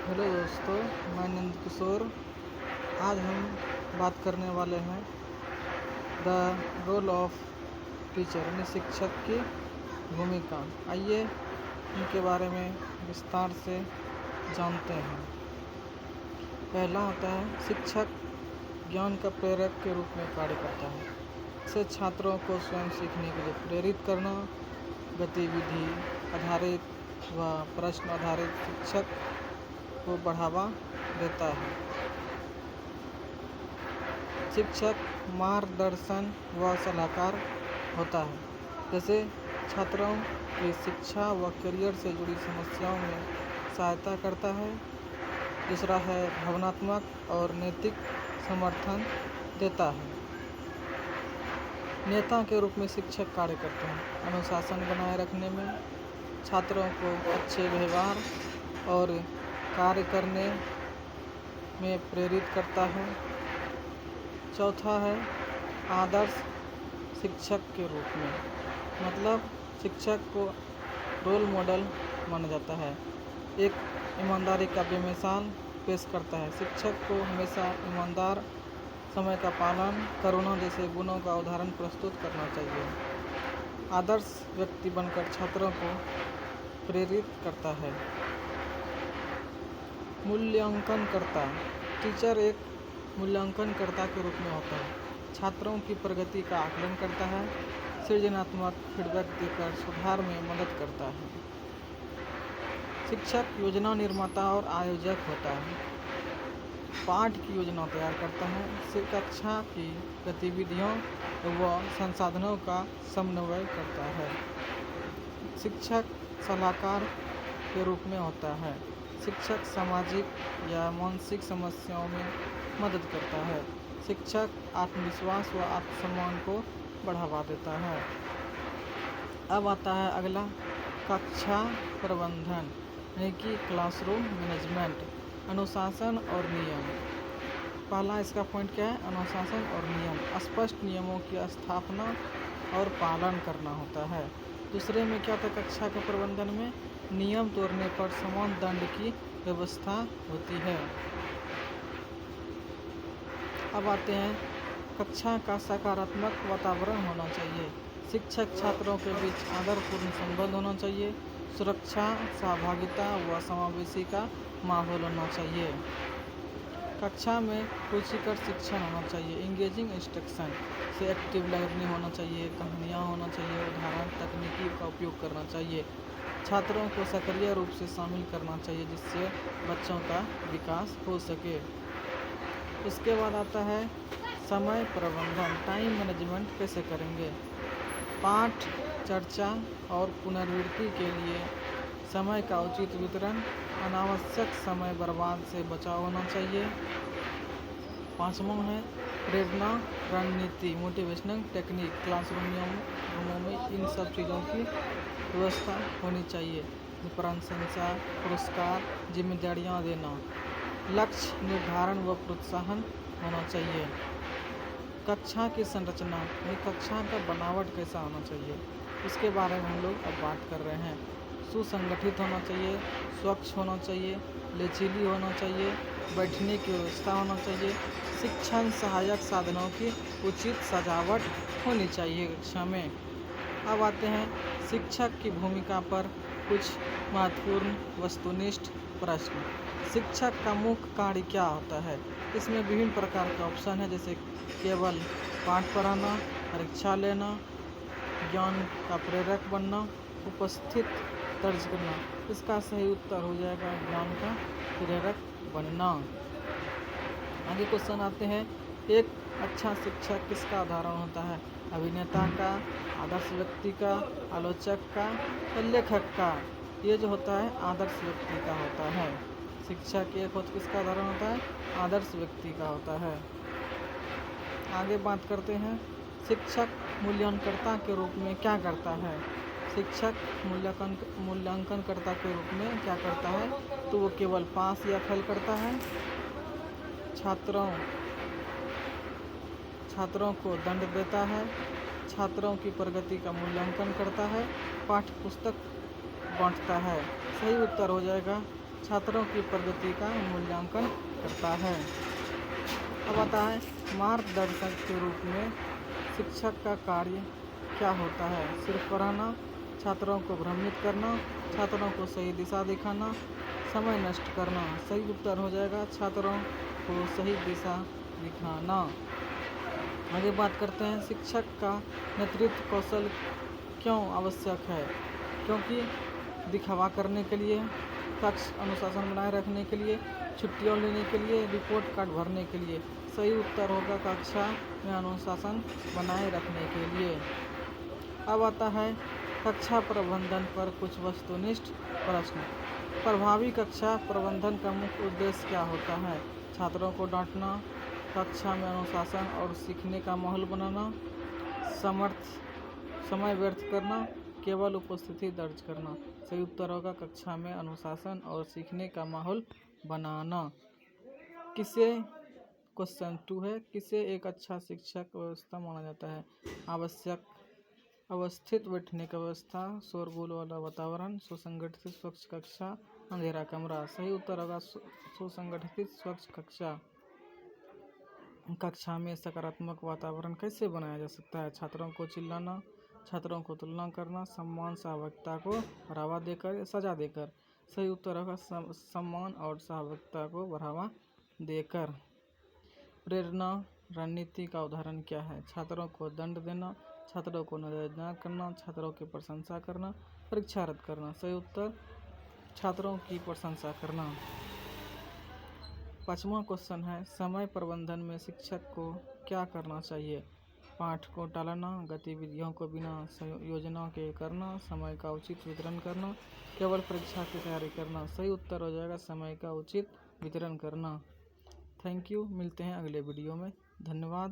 Hello दोस्तों, मैं नंद किशोर। आज हम बात करने वाले हैं द रोल ऑफ टीचर यानी शिक्षक की भूमिका। आइए इनके बारे में विस्तार से जानते हैं। पहला होता है शिक्षक ज्ञान का प्रेरक के रूप में कार्य करता है। इसे छात्रों को स्वयं सीखने के लिए प्रेरित करना, गतिविधि आधारित व प्रश्न आधारित शिक्षक को बढ़ावा देता है। शिक्षक मार्गदर्शन व सलाहकार होता है, जैसे छात्रों की शिक्षा व करियर से जुड़ी समस्याओं में सहायता करता है। दूसरा है भावनात्मक और नैतिक समर्थन देता है। नेता के रूप में शिक्षक कार्य करते हैं, अनुशासन बनाए रखने में, छात्रों को अच्छे व्यवहार और कार्य करने में प्रेरित करता है। चौथा है आदर्श शिक्षक के रूप में, मतलब शिक्षक को रोल मॉडल माना जाता है। एक ईमानदारी का बेमिसाल पेश करता है। शिक्षक को हमेशा ईमानदार, समय का पालन, करुणा जैसे गुणों का उदाहरण प्रस्तुत करना चाहिए। आदर्श व्यक्ति बनकर छात्रों को प्रेरित करता है। मूल्यांकनकर्ता, टीचर एक मूल्यांकनकर्ता के रूप में होता है। छात्रों की प्रगति का आकलन करता है, सृजनात्मक फीडबैक देकर सुधार में मदद करता है। शिक्षक योजना निर्माता और आयोजक होता है। पाठ की योजना तैयार करता है, कक्षा की गतिविधियों व संसाधनों का समन्वय करता है। शिक्षक सलाहकार के रूप में होता है। शिक्षक सामाजिक या मानसिक समस्याओं में मदद करता है। शिक्षक आत्मविश्वास व आत्मसम्मान को बढ़ावा देता है। अब आता है अगला, कक्षा प्रबंधन यानी कि क्लासरूम मैनेजमेंट, अनुशासन और नियम। पहला इसका पॉइंट क्या है? अनुशासन और नियम, स्पष्ट नियमों की स्थापना और पालन करना होता है। दूसरे में क्या होता है? कक्षा के प्रबंधन में नियम तोड़ने पर समान दंड की व्यवस्था होती है। अब आते हैं कक्षा का सकारात्मक वातावरण होना चाहिए। शिक्षक छात्रों के बीच आदरपूर्ण संबंध होना चाहिए। सुरक्षा, सहभागिता व समावेशी का माहौल होना चाहिए। कक्षा में रुचिकर शिक्षण होना चाहिए। इंगेजिंग इंस्ट्रक्शन से एक्टिव लर्निंग होना चाहिए, कहानियाँ होना चाहिए, उदाहरण तकनीकी का उपयोग करना चाहिए। छात्रों को सक्रिय रूप से शामिल करना चाहिए जिससे बच्चों का विकास हो सके। उसके बाद आता है समय प्रबंधन, टाइम मैनेजमेंट कैसे करेंगे। पाठ, चर्चा और पुनरावृत्ति के लिए समय का उचित वितरण, अनावश्यक समय बर्बाद से बचाव होना चाहिए। पाँचवां है प्रेरणा रणनीति, मोटिवेशनल टेक्निक। क्लासरूम नियमों में इन सब चीज़ों की व्यवस्था होनी चाहिए। प्रशंसा, पुरस्कार, जिम्मेदारियाँ देना, लक्ष्य निर्धारण व प्रोत्साहन होना चाहिए। कक्षा की संरचना यानी कक्षा का बनावट कैसा होना चाहिए, इसके बारे में हम लोग अब बात कर रहे हैं। सुसंगठित होना चाहिए, स्वच्छ होना चाहिए, लचीली होना चाहिए, बैठने की व्यवस्था होना चाहिए, शिक्षण सहायक साधनों की उचित सजावट होनी चाहिए कक्षा में। अब आते हैं शिक्षक की भूमिका पर कुछ महत्वपूर्ण वस्तुनिष्ठ प्रश्न। शिक्षक का मुख्य कार्य क्या होता है? इसमें विभिन्न प्रकार के ऑप्शन है, जैसे केवल पाठ पढ़ाना, परीक्षा लेना, ज्ञान का प्रेरक बनना, उपस्थित दर्ज करना। इसका सही उत्तर हो जाएगा ज्ञान का प्रेरक बनना। आगे क्वेश्चन आते हैं, एक अच्छा शिक्षक किसका उदाहरण होता है? अभिनेता का, आदर्श व्यक्ति का, आलोचक का और लेखक का। ये जो होता है आदर्श व्यक्ति का होता है। शिक्षक एक किसका उदाहरण होता है? आदर्श व्यक्ति का होता है। आगे बात करते हैं, शिक्षक मूल्यांकनकर्ता के रूप में क्या करता है? शिक्षक मूल्यांकनकर्ता के रूप में क्या करता है? तो वो केवल पास या फेल करता है, छात्रों को दंड देता है, छात्रों की प्रगति का मूल्यांकन करता है, पाठ्य पुस्तक बांटता है। सही उत्तर हो जाएगा छात्रों की प्रगति का मूल्यांकन करता है। अब आता है मार्गदर्शक के रूप में शिक्षक का कार्य क्या होता है। सिर्फ पढ़ाना, छात्रों को भ्रमित करना, छात्रों को सही दिशा दिखाना, समय नष्ट करना। सही उत्तर हो जाएगा छात्रों को सही दिशा दिखाना। आगे बात करते हैं शिक्षक का नेतृत्व कौशल क्यों आवश्यक है। क्योंकि दिखावा करने के लिए, कक्ष अनुशासन बनाए रखने के लिए, छुट्टियों लेने के लिए, रिपोर्ट कार्ड भरने के लिए। सही उत्तर होगा कक्षा में अनुशासन बनाए रखने के लिए। अब आता है कक्षा प्रबंधन पर कुछ वस्तुनिष्ठ प्रश्न। प्रभावी कक्षा प्रबंधन का मुख्य उद्देश्य क्या होता है। छात्रों को डांटना, कक्षा में अनुशासन और सीखने का माहौल बनाना, समय व्यर्थ करना, केवल उपस्थिति दर्ज करना। सही उत्तर होगा कक्षा में अनुशासन और सीखने का माहौल बनाना। किसे क्वेश्चन 2 है, किसे एक अच्छा शिक्षक व्यवस्था माना जाता है। अवस्थित बैठने की व्यवस्था, शोरगुल वाला वातावरण, सुसंगठित स्वच्छ कक्षा, अंधेरा कमरा। सही उत्तर होगा सुसंगठित स्वच्छ कक्षा। कक्षा में सकारात्मक वातावरण कैसे बनाया जा सकता है। छात्रों को चिल्लाना, छात्रों को तुलना करना, सम्मान सहभागिता को बढ़ावा देकर या सजा देकर। सही उत्तर होगा सम्मान और सहभागिता को बढ़ावा देकर। प्रेरणा रणनीति का उदाहरण क्या है। छात्रों को दंड देना, छात्रों को नजरअंदाज करना, छात्रों की प्रशंसा करना, परीक्षा रद्द करना। सही उत्तर छात्रों की प्रशंसा करना। 5वां क्वेश्चन है समय प्रबंधन में शिक्षक को क्या करना चाहिए। पाठ को टालना, गतिविधियों को बिना योजना के करना, समय का उचित वितरण करना, केवल परीक्षा की तैयारी करना। सही उत्तर हो जाएगा समय का उचित वितरण करना। थैंक यू, मिलते हैं अगले वीडियो में। धन्यवाद।